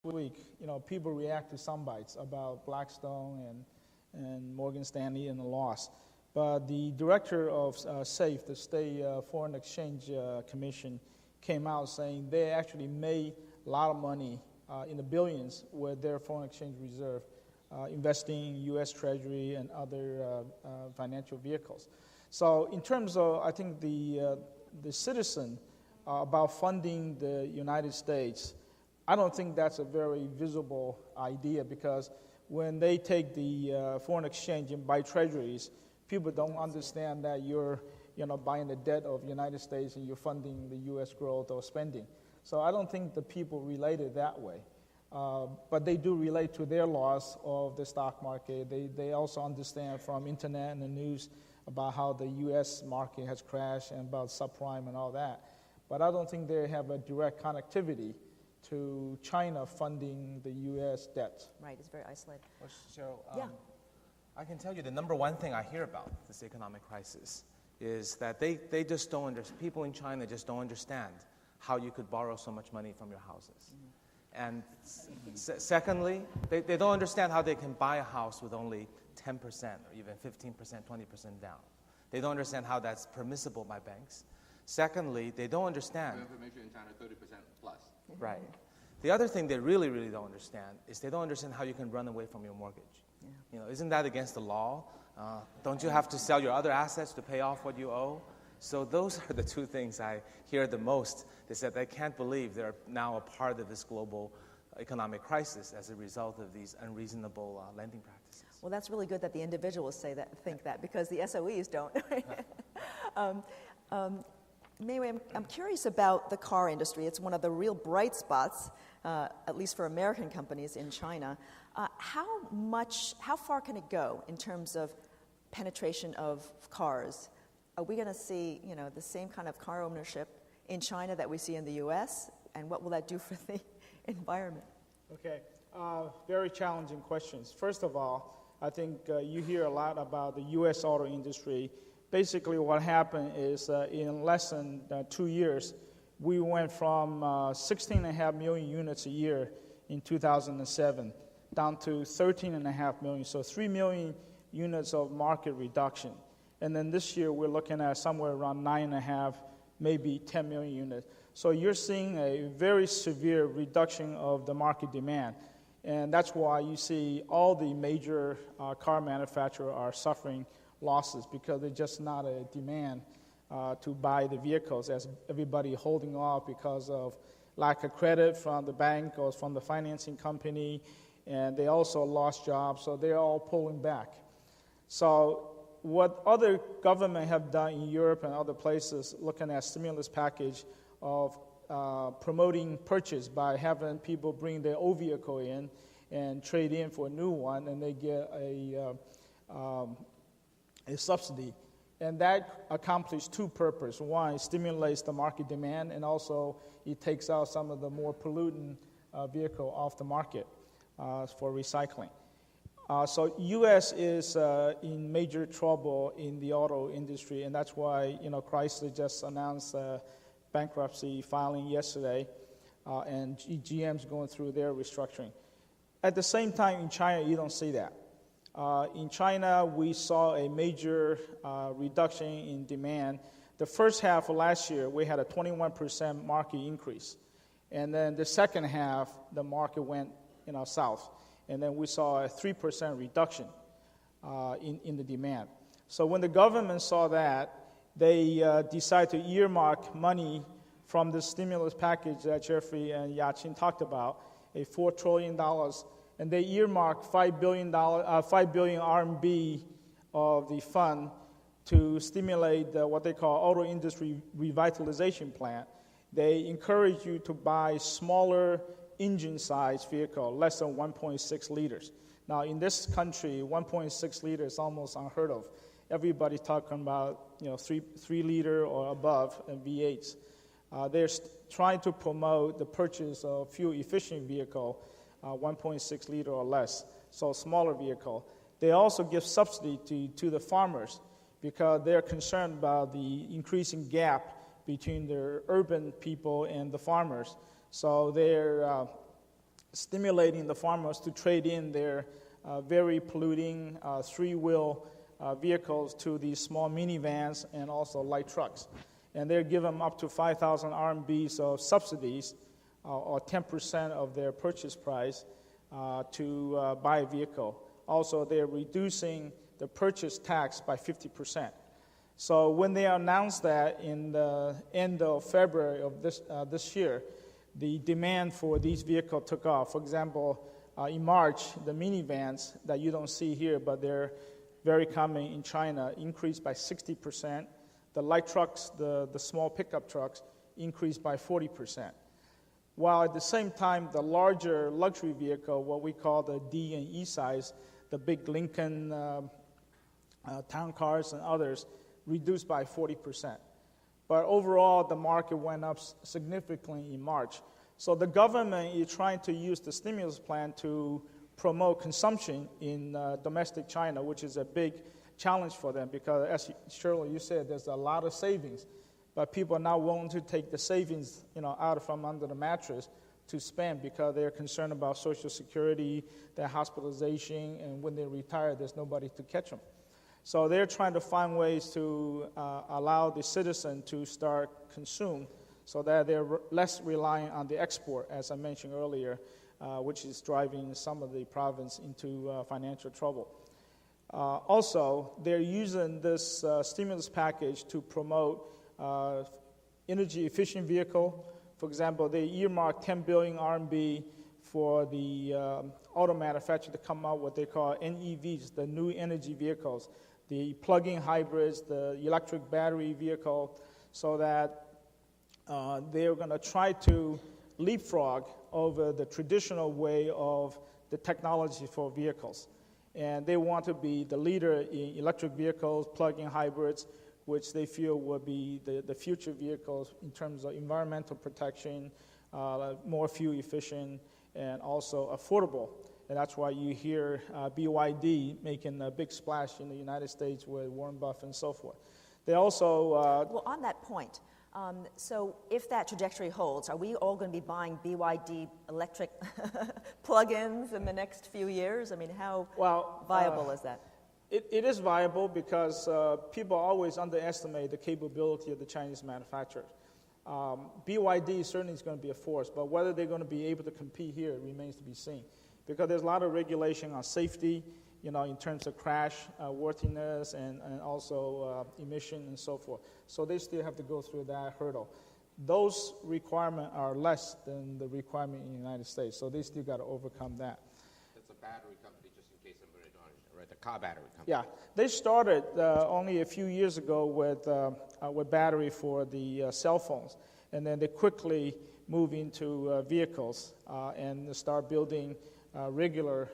week, people react to sound bites about Blackstone and Morgan Stanley and the loss. But the director of SAFE, the State Foreign Exchange Commission, came out saying they actually made a lot of money in the billions with their foreign exchange reserve, investing in U.S. Treasury and other financial vehicles. So in terms of, I think, the citizen about funding the United States, I don't think that's a very visible idea, because when they take the foreign exchange and buy treasuries, people don't understand that you're buying the debt of the United States and you're funding the U.S. growth or spending. So I don't think the people relate it that way. But they do relate to their loss of the stock market. They also understand from internet and the news about how the U.S. market has crashed and about subprime and all that. But I don't think they have a direct connectivity to China funding the U.S. debt. Right, it's very isolated. Well, Sheryl, Yeah. I can tell you the number one thing I hear about this economic crisis is that they just don't understand, people in China just don't understand how you could borrow so much money from your houses. Mm-hmm. And secondly, they don't understand how they can buy a house with only 10% or even 15%, 20% down. They don't understand how that's permissible by banks. Secondly, they don't understand. Information in China, 30% plus. Right. The other thing they really, really don't understand is they don't understand how you can run away from your mortgage. Yeah. Isn't that against the law? Don't you have to sell your other assets to pay off what you owe? So those are the two things I hear the most. They said they can't believe they're now a part of this global economic crisis as a result of these unreasonable lending practices. Well, that's really good that the individuals think that, because the SOEs don't. Anyway, I'm curious about the car industry. It's one of the real bright spots, at least for American companies in China. How far can it go in terms of penetration of cars? Are we going to see, the same kind of car ownership in China that we see in the U.S.? And what will that do for the environment? Okay, very challenging questions. First of all, I think you hear a lot about the U.S. auto industry. Basically, what happened is in less than 2 years, we went from 16.5 million units a year in 2007 down to 13.5 million, so 3 million units of market reduction. And then this year, we're looking at somewhere around 9.5, maybe 10 million units. So you're seeing a very severe reduction of the market demand. And that's why you see all the major car manufacturers are suffering losses, because there's just not a demand to buy the vehicles, as everybody holding off because of lack of credit from the bank or from the financing company, and they also lost jobs, so they're all pulling back. So what other government have done in Europe and other places, looking at stimulus package of promoting purchase by having people bring their old vehicle in and trade in for a new one, and they get a subsidy. And that accomplishes two purposes. One, it stimulates the market demand, and also it takes out some of the more pollutant vehicle off the market for recycling. So U.S. is in major trouble in the auto industry, and that's why Chrysler just announced bankruptcy filing yesterday, and GM's going through their restructuring. At the same time, in China, you don't see that. In China, we saw a major reduction in demand. The first half of last year, we had a 21% market increase. And then the second half, the market went south. And then we saw a 3% reduction in the demand. So when the government saw that, they decided to earmark money from the stimulus package that Jeffrey and Ya-Qin talked about, a $4 trillion, and they earmarked 5 billion RMB of the fund to stimulate what they call auto industry revitalization plan. They encourage you to buy smaller engine size vehicle, less than 1.6 liters. Now, in this country, 1.6 liters is almost unheard of. Everybody's talking about 3 liter or above and V8s. They're trying to promote the purchase of fuel efficient vehicle, 1.6 liter or less, so smaller vehicle. They also give subsidy to the farmers because they're concerned about the increasing gap between the urban people and the farmers. So they're stimulating the farmers to trade in their very polluting three-wheel vehicles to these small minivans and also light trucks. And they're giving them up to 5,000 RMBs of subsidies or 10% of their purchase price to buy a vehicle. Also, they're reducing the purchase tax by 50%. So when they announced that in the end of February of this year, the demand for these vehicles took off. For example, in March, the minivans that you don't see here, but they're very common in China, increased by 60%. The light trucks, the small pickup trucks, increased by 40%. While at the same time, the larger luxury vehicle, what we call the D and E size, the big Lincoln town cars and others, reduced by 40%. But overall, the market went up significantly in March. So the government is trying to use the stimulus plan to promote consumption in domestic China, which is a big challenge for them because, as Sheryl, you said, there's a lot of savings. But people are not willing to take the savings, out from under the mattress to spend because they're concerned about Social Security, their hospitalization, and when they retire, there's nobody to catch them. So they're trying to find ways to allow the citizen to start consume so that they're less reliant on the export, as I mentioned earlier, which is driving some of the province into financial trouble. Also, they're using this stimulus package to promote energy-efficient vehicle. For example, they earmarked 10 billion RMB for the auto manufacturer to come out what they call NEVs, the new energy vehicles, the plug-in hybrids, the electric battery vehicle, so that they're going to try to leapfrog over the traditional way of the technology for vehicles. And they want to be the leader in electric vehicles, plug-in hybrids, which they feel will be the future vehicles in terms of environmental protection, more fuel efficient, and also affordable. And that's why you hear BYD making a big splash in the United States with Warren Buffett and so forth. They also... well, on that point, so if that trajectory holds, are we all going to be buying BYD electric plug-ins in the next few years? I mean, how viable is that? It is viable because people always underestimate the capability of the Chinese manufacturers. BYD certainly is going to be a force, but whether they're going to be able to compete here remains to be seen. Because there's a lot of regulation on safety, in terms of crash worthiness and also emission and so forth. So they still have to go through that hurdle. Those requirements are less than the requirement in the United States, so they still got to overcome that. It's a battery company, just in case somebody don't understand, right? A car battery company. Yeah, they started only a few years ago with battery for the cell phones, and then they quickly move into vehicles and start building regular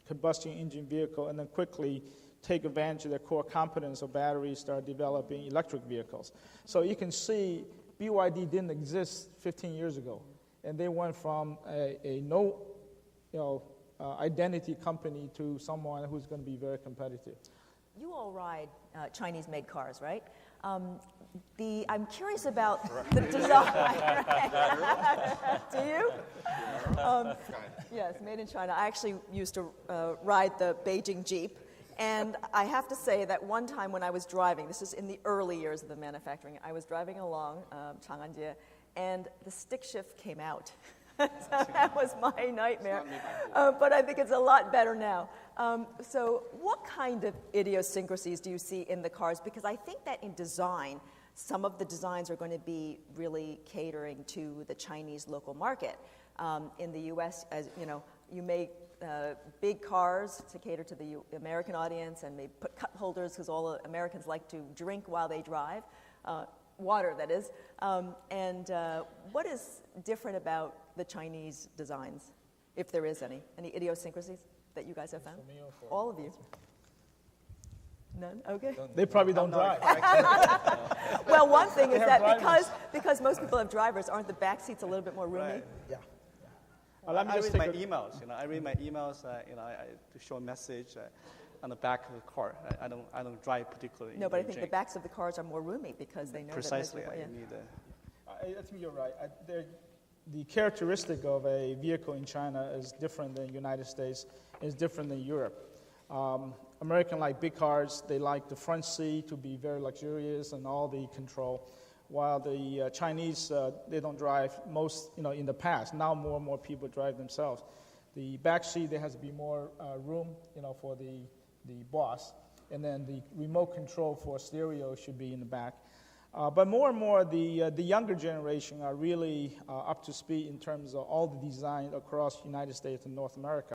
combustion engine vehicle, and then quickly take advantage of their core competence of batteries, start developing electric vehicles. So you can see BYD didn't exist 15 years ago, and they went from a no, identity company to someone who's going to be very competitive. You all ride Chinese-made cars, right? I'm curious about the design. Do you? Yes, made in China. I actually used to ride the Beijing Jeep, and I have to say that one time when I was driving, this is in the early years of the manufacturing, I was driving along Chang'an, and the stick shift came out. So that was my nightmare. But I think it's a lot better now. So what kind of idiosyncrasies do you see in the cars? Because I think that in design, some of the designs are going to be really catering to the Chinese local market. In the U.S., as you make big cars to cater to the American audience, and they put cup holders because all Americans like to drink while they drive. Water, that is. And what is different about the Chinese designs, if there is any idiosyncrasies that you guys have found? All of you? None? Okay. They probably don't drive. Well, one thing is that because most people have drivers, aren't the back seats a little bit more roomy? Right. Yeah. I read my emails. I read my emails. To show a message on the back of the car. I don't drive particularly. No, but I think the backs of the cars are more roomy because they know precisely. that. Precisely. I think you're right. the characteristic of a vehicle in China is different than the United States, is different than Europe. American like big cars, they like the front seat to be very luxurious and all the control, while the Chinese, they don't drive most, in the past. Now more and more people drive themselves. The back seat, there has to be more room, for the boss, and then the remote control for stereo should be in the back. But more and more, the younger generation are really up to speed in terms of all the design across the United States and North America.